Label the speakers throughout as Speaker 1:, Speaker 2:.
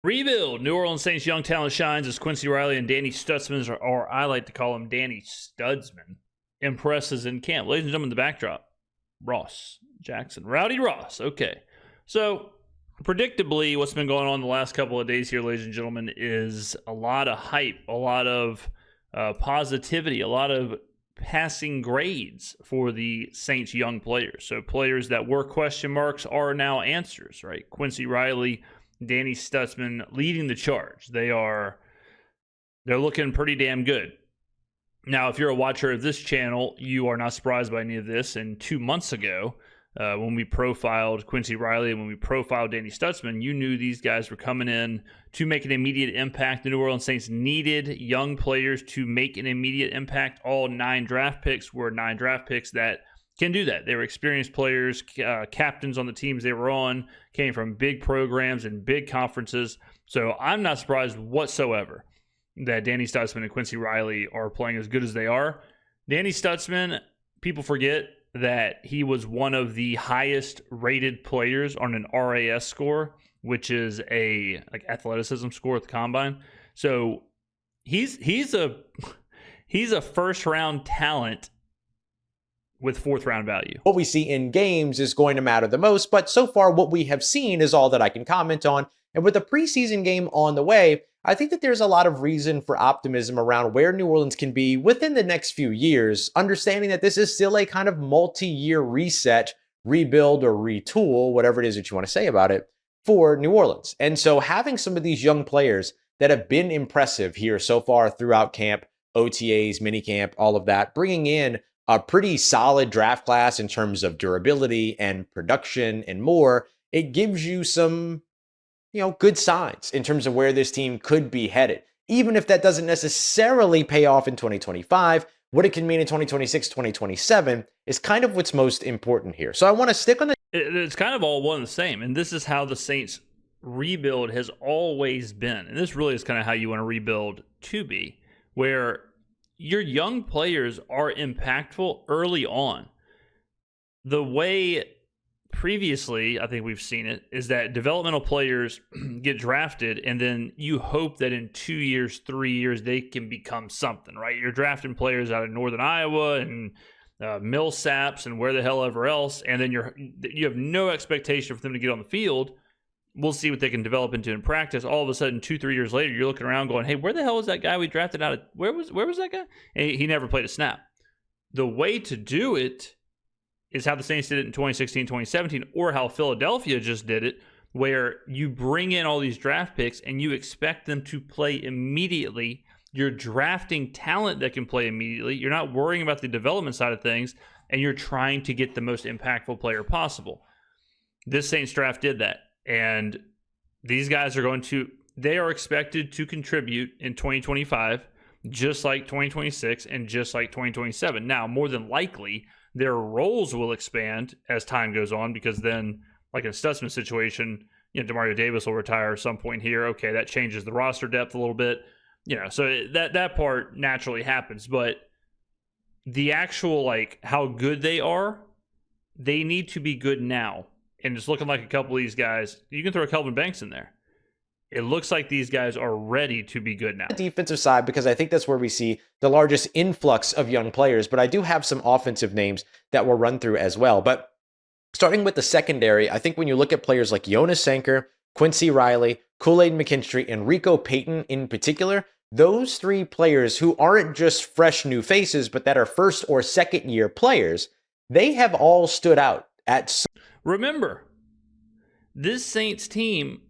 Speaker 1: Rebuild. New Orleans Saints young talent shines as Quincy Riley and Danny Stutsman, or I like to call him Danny Studsman, impresses in camp. Ladies and gentlemen, the backdrop. Ross Jackson. Rowdy Ross. Okay. So, predictably, what's been going on the last couple of days here, ladies and gentlemen, is a lot of hype, a lot of positivity, a lot of passing grades for the Saints young players. So players that were question marks are now answers, right? Quincy Riley, Danny Stutsman leading the charge. They're looking pretty damn good. Now, if you're a watcher of this channel, you are not surprised by any of this. And 2 months ago, when we profiled Quincy Riley and when we profiled Danny Stutsman, you knew these guys were coming in to make an immediate impact. The New Orleans Saints needed young players to make an immediate impact. All 9 draft picks were 9 draft picks that can do that. They were experienced players, captains on the teams they were on, came from big programs and big conferences. So I'm not surprised whatsoever that Danny Stutsman and Quincy Riley are playing as good as they are. Danny Stutsman, people forget that he was one of the highest rated players on an RAS score, which is a athleticism score at the combine. So he's a first round talent with 4th round value.
Speaker 2: What we see in games is going to matter the most, but so far what we have seen is all that I can comment on. And with the preseason game on the way, I think that there's a lot of reason for optimism around where New Orleans can be within the next few years, understanding that this is still a kind of multi-year reset, rebuild, or retool, whatever it is that you want to say about it, for New Orleans. And so having some of these young players that have been impressive here so far throughout camp, OTAs, minicamp, all of that, bringing in a pretty solid draft class in terms of durability and production and more, it gives you some, good signs in terms of where this team could be headed. Even if that doesn't necessarily pay off in 2025, what it can mean in 2026, 2027 is kind of what's most important here. So I want to stick on the...
Speaker 1: It's kind of all one and the same, and this is how the Saints rebuild has always been. And this really is kind of how you want to rebuild to be, where your young players are impactful early on. The way previously, I think we've seen it, is that developmental players get drafted and then you hope that in 2 years, 3 years, they can become something, right? You're drafting players out of Northern Iowa and Millsaps and where the hell ever else, and then you have no expectation for them to get on the field. We'll see what they can develop into in practice. All of a sudden, 2-3 years later, you're looking around going, hey, where the hell was that guy we drafted out of? Where was that guy? And he never played a snap. The way to do it is how the Saints did it in 2016, 2017, or how Philadelphia just did it, where you bring in all these draft picks and you expect them to play immediately. You're drafting talent that can play immediately. You're not worrying about the development side of things, and you're trying to get the most impactful player possible. This Saints draft did that. And these guys they are expected to contribute in 2025, just like 2026 and just like 2027. Now, more than likely, their roles will expand as time goes on, because then, like in Stutsman's situation, DeMario Davis will retire at some point here. Okay, that changes the roster depth a little bit. So that part naturally happens. But the actual, how good they are, they need to be good now. And it's looking like a couple of these guys, you can throw Kelvin Banks in there. It looks like these guys are ready to be good now.
Speaker 2: Defensive side, because I think that's where we see the largest influx of young players, but I do have some offensive names that we'll run through as well. But starting with the secondary, I think when you look at players like Jonas Sanker, Quincy Riley, Kool-Aid McKinstry, and Rico Payton in particular, those 3 players who aren't just fresh new faces, but that are first or second year players, they have all stood out at...
Speaker 1: Remember, this Saints team,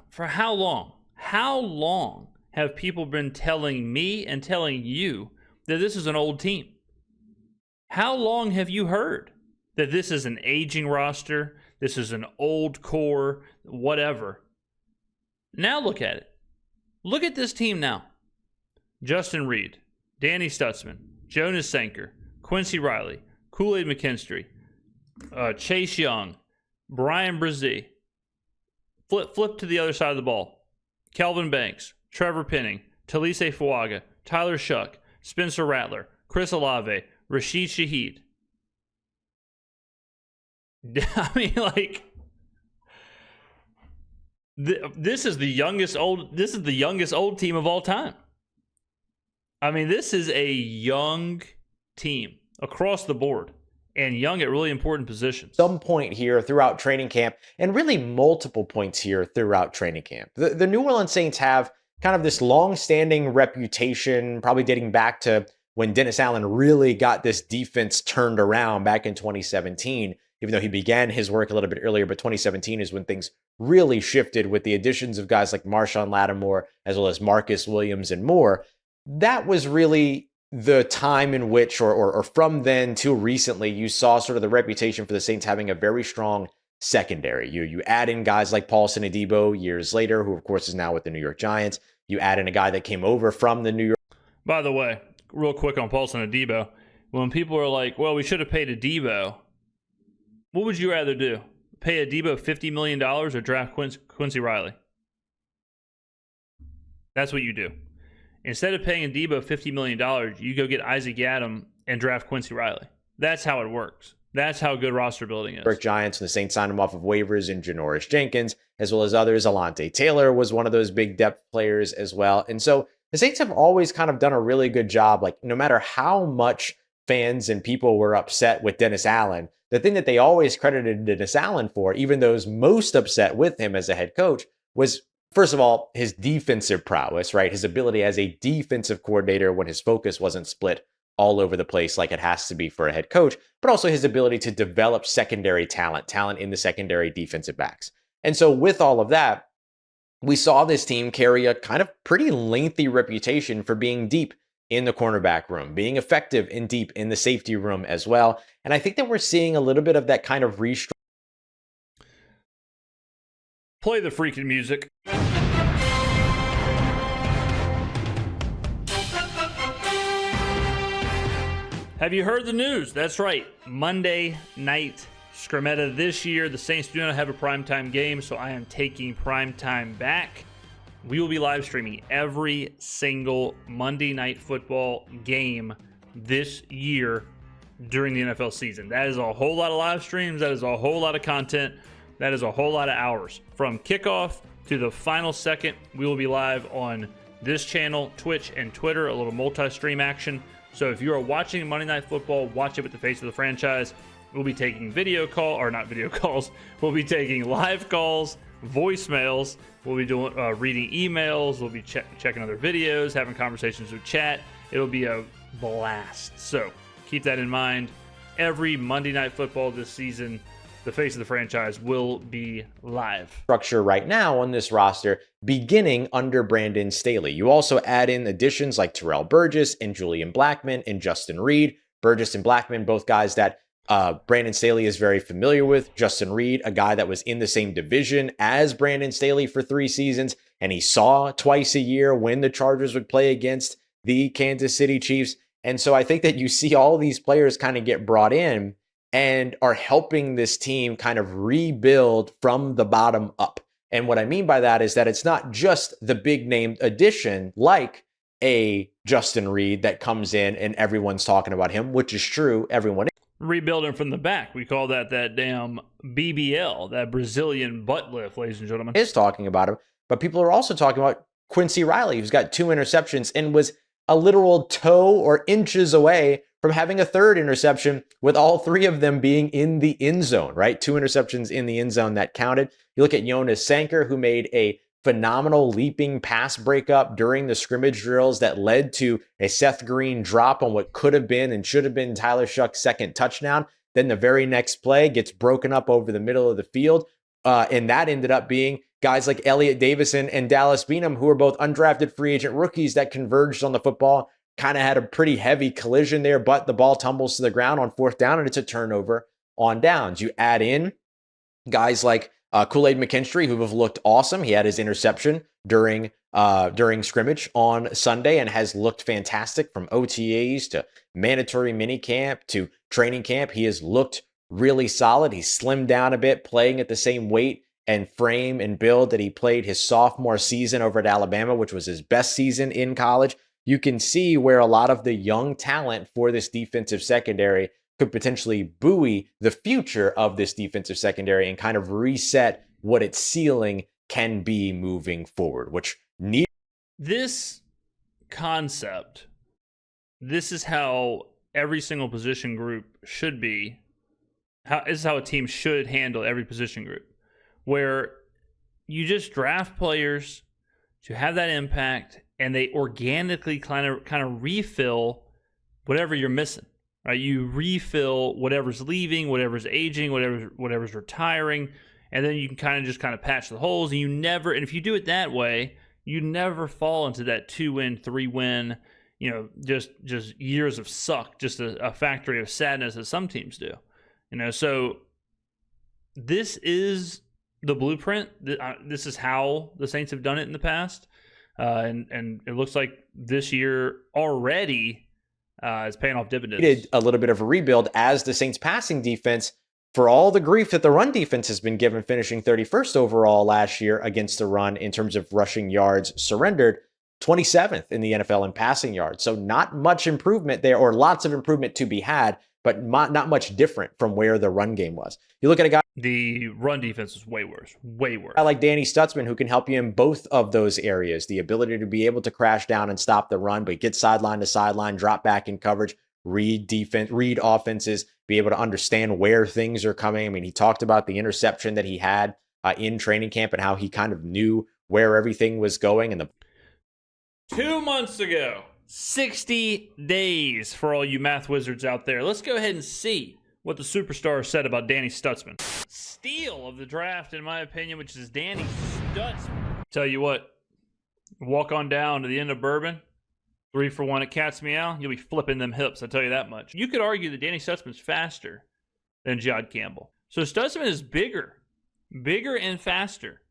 Speaker 1: for how long? How long have people been telling me and telling you that this is an old team? How long have you heard that this is an aging roster, this is an old core, whatever? Now look at it. Look at this team now. Justin Reed, Danny Stutsman, Jonas Sanker, Quincy Riley, Kool-Aid McKinstry, Chase Young, Brian Brzee. Flip to the other side of the ball. Kelvin Banks, Trevor Penning, Taliese Fuaga, Tyler Shuck, Spencer Rattler, Chris Olave, Rashid Shaheed. I mean, This is the youngest old team of all time. I mean, this is a young team across the board, and young at really important positions.
Speaker 2: Some point here throughout training camp, and really multiple points here throughout training camp. The New Orleans Saints have kind of this long-standing reputation, probably dating back to when Dennis Allen really got this defense turned around back in 2017, even though he began his work a little bit earlier, but 2017 is when things really shifted with the additions of guys like Marshawn Lattimore, as well as Marcus Williams and more. That was really the time in which, or from then till recently, you saw sort of the reputation for the Saints having a very strong secondary. You add in guys like Paulson Adebo years later, who of course is now with the New York Giants. You add in a guy that came over from the New York.
Speaker 1: By the way, real quick on Paulson Adebo, when people are like, well, we should have paid Adebo, what would you rather do? Pay Adebo $50 million or draft Quincy Riley? That's what you do. Instead of paying Adebo $50 million, you go get Isaac Yiadom and draft Quincy Riley. That's how it works. That's how good roster building is.
Speaker 2: New York Giants, and the Saints signed him off of waivers in Janoris Jenkins, as well as others. Alante Taylor was one of those big depth players as well. And so the Saints have always kind of done a really good job. Like, no matter how much fans and people were upset with Dennis Allen, the thing that they always credited Dennis Allen for, even those most upset with him as a head coach, was, first of all, his defensive prowess, right? His ability as a defensive coordinator when his focus wasn't split all over the place like it has to be for a head coach, but also his ability to develop secondary talent in the secondary defensive backs. And so with all of that, we saw this team carry a kind of pretty lengthy reputation for being deep in the cornerback room, being effective and deep in the safety room as well. And I think that we're seeing a little bit of that kind of restructure.
Speaker 1: Play the freaking music. Have you heard the news? That's right. Monday night Skrmetta this year. The Saints do not have a primetime game, so I am taking primetime back. We will be live streaming every single Monday Night Football game this year during the NFL season. That is a whole lot of live streams. That is a whole lot of content. That is a whole lot of hours. From kickoff to the final second, we will be live on this channel, Twitch, and Twitter, a little multi-stream action. So if you are watching Monday Night Football, watch it with the face of the franchise. We'll be taking we'll be taking live calls, voicemails. We'll be doing reading emails. We'll be checking other videos, having conversations with chat. It'll be a blast. So keep that in mind. Every Monday Night Football this season, the face of the franchise will be live.
Speaker 2: Structure right now on this roster, beginning under Brandon Staley. You also add in additions like Terrell Burgess and Julian Blackmon and Justin Reed. Burgess and Blackmon, both guys that Brandon Staley is very familiar with. Justin Reed, a guy that was in the same division as Brandon Staley for 3 seasons, and he saw twice a year when the Chargers would play against the Kansas City Chiefs. And so I think that you see all these players kind of get brought in and are helping this team kind of rebuild from the bottom up. And what I mean by that is that it's not just the big name addition like a Justin Reed that comes in and everyone's talking about him, which is true. Everyone is.
Speaker 1: Rebuilding from the back. We call that damn BBL, that Brazilian butt lift, ladies and gentlemen.
Speaker 2: Is talking about him, but people are also talking about Quincy Riley, who's got 2 interceptions and was a literal toe or inches away from having a 3rd interception, with all 3 of them being in the end zone, right? 2 interceptions in the end zone that counted. You look at Jonas Sanker, who made a phenomenal leaping pass breakup during the scrimmage drills that led to a Seth Green drop on what could have been and should have been Tyler Shuck's 2nd touchdown. Then the very next play gets broken up over the middle of the field. And that ended up being guys like Elliott Davison and Dallas Beenum, who are both undrafted free agent rookies that converged on the football. Kind of had a pretty heavy collision there, but the ball tumbles to the ground on 4th down, and it's a turnover on downs. You add in guys like Kool-Aid McKinstry, who have looked awesome. He had his interception during scrimmage on Sunday and has looked fantastic from OTAs to mandatory minicamp to training camp. He has looked really solid. He's slimmed down a bit, playing at the same weight and frame and build that he played his sophomore season over at Alabama, which was his best season in college. You can see where a lot of the young talent for this defensive secondary could potentially buoy the future of this defensive secondary and kind of reset what its ceiling can be moving forward, which need
Speaker 1: this concept, this is how every single position group should be. This is how a team should handle every position group, where you just draft players to have that impact, and they organically kind of refill whatever you're missing. Right? You refill whatever's leaving, whatever's aging, whatever's retiring, and then you can kind of patch the holes. And if you do it that way, you never fall into that 2-win, 3-win, just years of suck, just a factory of sadness as some teams do. So this is the blueprint. This is how the Saints have done it in the past, and it looks like this year already is paying off dividends.
Speaker 2: Did a little bit of a rebuild as the Saints passing defense, for all the grief that the run defense has been given, finishing 31st overall last year against the run in terms of rushing yards surrendered, 27th in the NFL in passing yards. So not much improvement there, or lots of improvement to be had, but not much different from where the run game was. You look at a guy,
Speaker 1: the run defense is way worse.
Speaker 2: I like Danny Stutsman, who can help you in both of those areas. The ability to be able to crash down and stop the run, but get sideline to sideline, drop back in coverage, read offenses, be able to understand where things are coming. I mean, he talked about the interception that he had in training camp and how he kind of knew where everything was going. And
Speaker 1: 2 months ago, 60 days for all you math wizards out there. Let's go ahead and see what the superstar said about Danny Stutsman. Steal of the draft, in my opinion, which is Danny Stutsman. Tell you what, walk on down to the end of Bourbon, 3 for 1 at Cat's Meow, you'll be flipping them hips, I'll tell you that much. You could argue that Danny Stutsman's faster than Jihad Campbell. So Stutsman is bigger and faster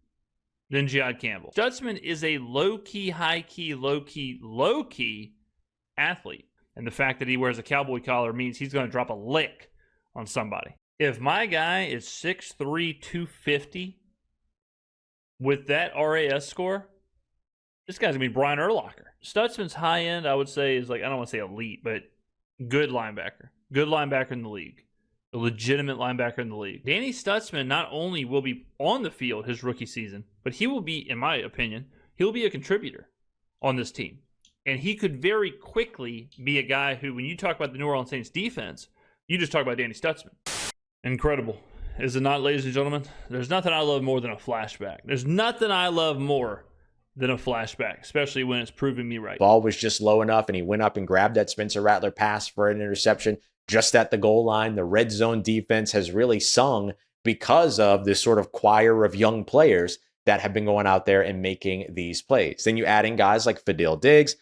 Speaker 1: than Jihad Campbell. Stutsman is a low-key, high-key, low-key athlete. And the fact that he wears a cowboy collar means he's going to drop a lick on somebody. If my guy is 6'3", 250 with that RAS score, this guy's going to be Brian Urlacher. Stutsman's high end, I would say, is like, I don't want to say elite, but good linebacker. Good linebacker in the league. A legitimate linebacker in the league. Danny Stutsman not only will be on the field his rookie season, but he will be, in my opinion, he'll be a contributor on this team. And he could very quickly be a guy who, when you talk about the New Orleans Saints defense, you just talk about Danny Stutsman. Incredible. Is it not, ladies and gentlemen? There's nothing I love more than a flashback. There's nothing I love more than a flashback, especially when it's proving me right.
Speaker 2: Ball was just low enough, and he went up and grabbed that Spencer Rattler pass for an interception just at the goal line. The red zone defense has really sung because of this sort of choir of young players that have been going out there and making these plays. Then you add in guys like Fadil Diggs,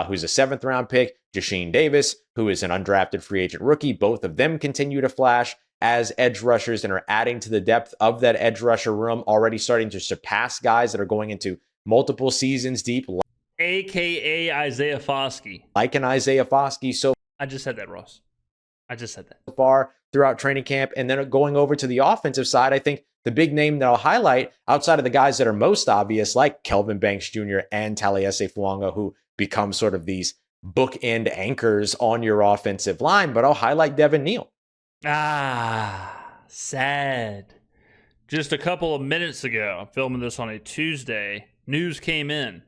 Speaker 2: who's a 7th-round pick, Jasheen Davis, who is an undrafted free agent rookie. Both of them continue to flash as edge rushers and are adding to the depth of that edge rusher room, already starting to surpass guys that are going into multiple seasons deep.
Speaker 1: A.K.A. Isaiah Foskey.
Speaker 2: Like an Isaiah Foskey. So
Speaker 1: I just said that, Ross. I just said that.
Speaker 2: So far throughout training camp. And then going over to the offensive side, I think the big name that I'll highlight outside of the guys that are most obvious, like Kelvin Banks Jr. and Taliese Fuaga, who become sort of these bookend anchors on your offensive line, but I'll highlight Devin Neal.
Speaker 1: Sad. Just a couple of minutes ago, I'm filming this on a Tuesday, news came in.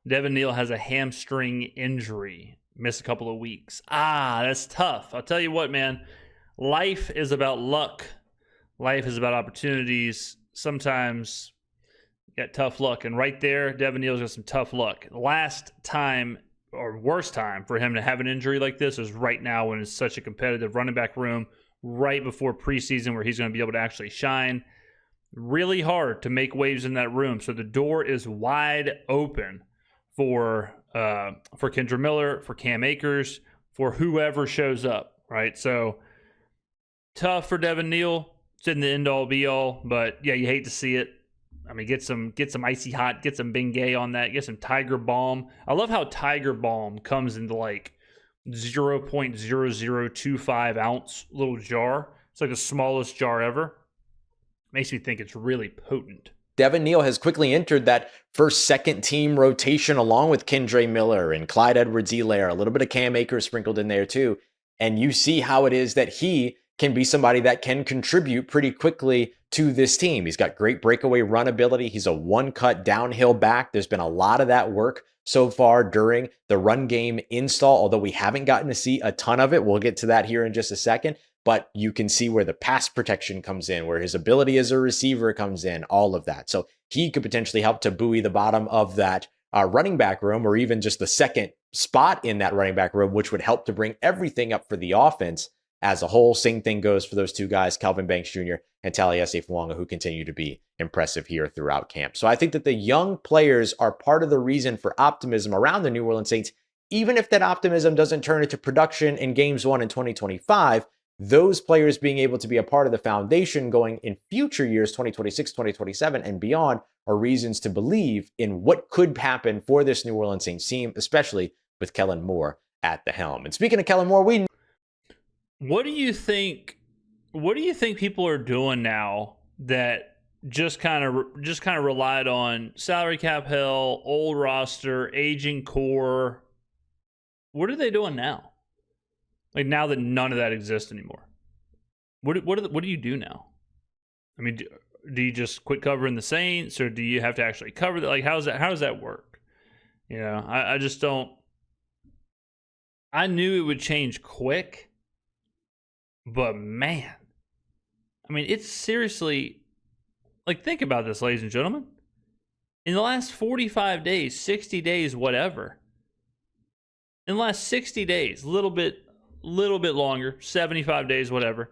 Speaker 1: Devin Neal has a hamstring injury. Missed a couple of weeks. That's tough. I'll tell you what, man. Life is about luck. Life is about opportunities. Sometimes you got tough luck. And right there, Devin Neal's got some tough luck. Last time, or worst time, for him to have an injury like this is right now when it's such a competitive running back room, right before preseason where he's going to be able to actually shine. Really hard to make waves in that room. So the door is wide open for Kendra Miller, for Cam Akers, for whoever shows up, right? So tough for Devin Neal. It's in the end-all, be-all, but yeah, you hate to see it. I mean, get some icy hot, get some Bengay on that, get some Tiger Balm. I love how Tiger Balm comes into like 0.0025 ounce little jar. It's like the smallest jar ever. Makes me think it's really potent.
Speaker 2: Devin Neal has quickly entered that first, second team rotation along with Kendre Miller and Clyde Edwards-Helaire, a little bit of Cam Akers sprinkled in there too. And you see how it is that he can be somebody that can contribute pretty quickly to this team. He's got great breakaway run ability. He's a one-cut downhill back. There's been a lot of that work so far during the run game install, although we haven't gotten to see a ton of it. We'll get to that here in just a second. But you can see where the pass protection comes in, where his ability as a receiver comes in, all of that. So he could potentially help to buoy the bottom of that running back room, or even just the second spot in that running back room, which would help to bring everything up for the offense as a whole. Same thing goes for those two guys, Kelvin Banks Jr. and Taliese Fuaga, who continue to be impressive here throughout camp. So I think that the young players are part of the reason for optimism around the New Orleans Saints. Even if that optimism doesn't turn into production in games 1 in 2025, those players being able to be a part of the foundation going in future years, 2026, 2027, and beyond, are reasons to believe in what could happen for this New Orleans Saints team, especially with Kellen Moore at the helm. And speaking of Kellen Moore,
Speaker 1: what do you think people are doing now that just kind of relied on salary cap hell, old roster, aging core? What are they doing now? Like, now that none of that exists anymore, what do you do now? I mean, do you just quit covering the Saints, or do you have to actually cover that? Like, how does that work? You know, I just don't. I knew it would change quick, but man, I mean, it's seriously, like, think about this, ladies and gentlemen. In the last 45 days, 60 days, whatever. In the last 60 days, little bit longer, 75 days, whatever.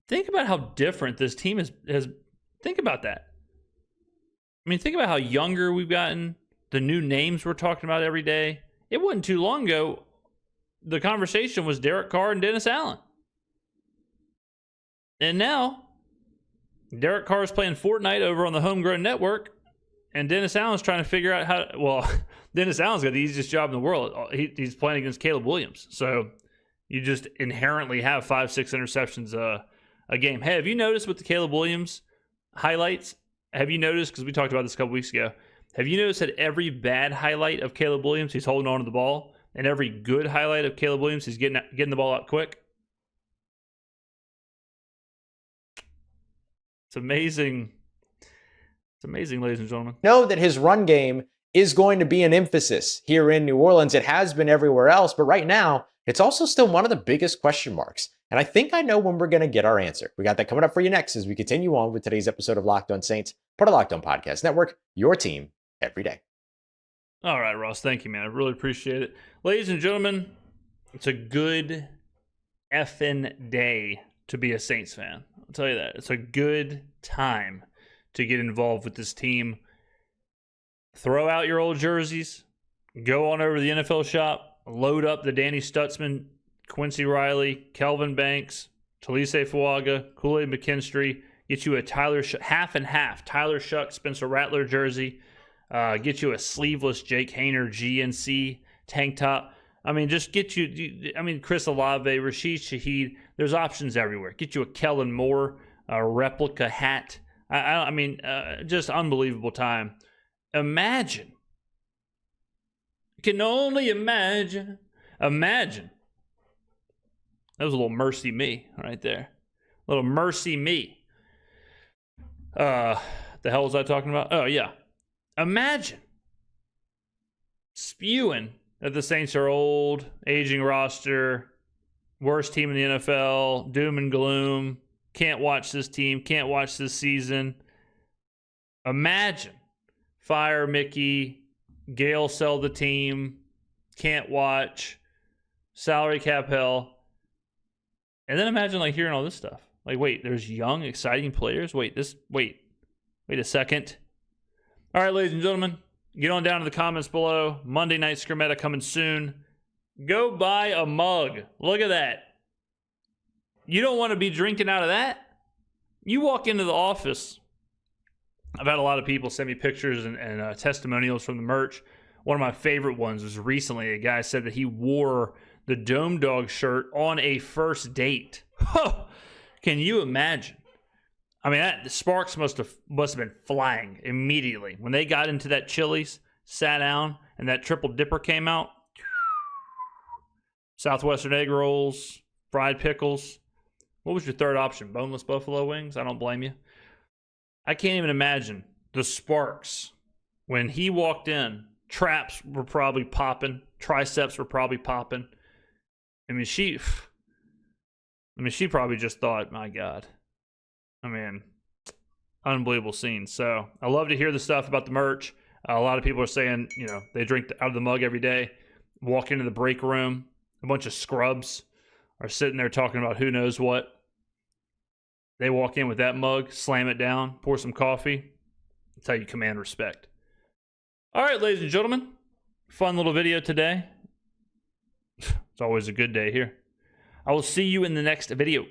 Speaker 1: Think about how different this team has. Think about that. I mean, think about how younger we've gotten, the new names we're talking about every day. It wasn't too long ago, the conversation was Derek Carr and Dennis Allen. And now, Derek Carr is playing Fortnite over on the Homegrown Network, and Dennis Allen's trying to figure out how to, well, Dennis Allen's got the easiest job in the world. He's playing against Caleb Williams. So you just inherently have 5-6 interceptions a game. Hey, have you noticed with the Caleb Williams highlights? Have you noticed, because we talked about this a couple weeks ago, have you noticed that every bad highlight of Caleb Williams, he's holding on to the ball, and every good highlight of Caleb Williams, he's getting the ball out quick? It's amazing. It's amazing, ladies and gentlemen.
Speaker 2: Know that his run game is going to be an emphasis here in New Orleans. It has been everywhere else, but right now, it's also still one of the biggest question marks. And I think I know when we're going to get our answer. We got that coming up for you next as we continue on with today's episode of Locked On Saints, part of Locked On Podcast Network, your team every day.
Speaker 1: All right, Ross. Thank you, man. I really appreciate it. Ladies and gentlemen, it's a good effing day to be a Saints fan. I'll tell you that. It's a good time to get involved with this team. Throw out your old jerseys. Go on over to the NFL shop. Load up the Danny Stutsman, Quincy Riley, Kelvin Banks, Taliese Fuaga, Kool-Aid McKinstry. Get you a half and half Tyler Shuck, Spencer Rattler jersey. Get you a sleeveless Jake Haener GNC tank top. I mean, just get you, Chris Olave, Rashid Shaheed. There's options everywhere. Get you a Kellen Moore replica hat. Just unbelievable time. Imagine. Can only imagine. Imagine. That was a little mercy me right there. A little mercy me. The hell was I talking about? Oh, yeah. Imagine spewing that the Saints are old, aging roster, worst team in the NFL, doom and gloom, can't watch this team, can't watch this season. Imagine fire Mickey, Gale sell the team, can't watch, salary cap hell. And then imagine like hearing all this stuff. Like, wait, there's young, exciting players? Wait a second. All right, ladies and gentlemen, get on down to the comments below. Monday Night Skrmetta coming soon. Go buy a mug. Look at that. You don't want to be drinking out of that? You walk into the office. I've had a lot of people send me pictures and testimonials from the merch. One of my favorite ones was recently a guy said that he wore the Dome Dog shirt on a first date. Can you imagine? I mean, the sparks must have been flying immediately. When they got into that Chili's, sat down, and that triple dipper came out. Southwestern egg rolls, fried pickles. What was your third option? Boneless buffalo wings? I don't blame you. I can't even imagine the sparks when he walked in. Traps were probably popping. Triceps were probably popping. I mean, she probably just thought, my God. I mean, unbelievable scene. So I love to hear the stuff about the merch. A lot of people are saying, you know, they drink out of the mug every day, walk into the break room, a bunch of scrubs are sitting there talking about who knows what. They walk in with that mug, slam it down, pour some coffee. That's how you command respect. All right, ladies and gentlemen, fun little video today. It's always a good day here. I will see you in the next video.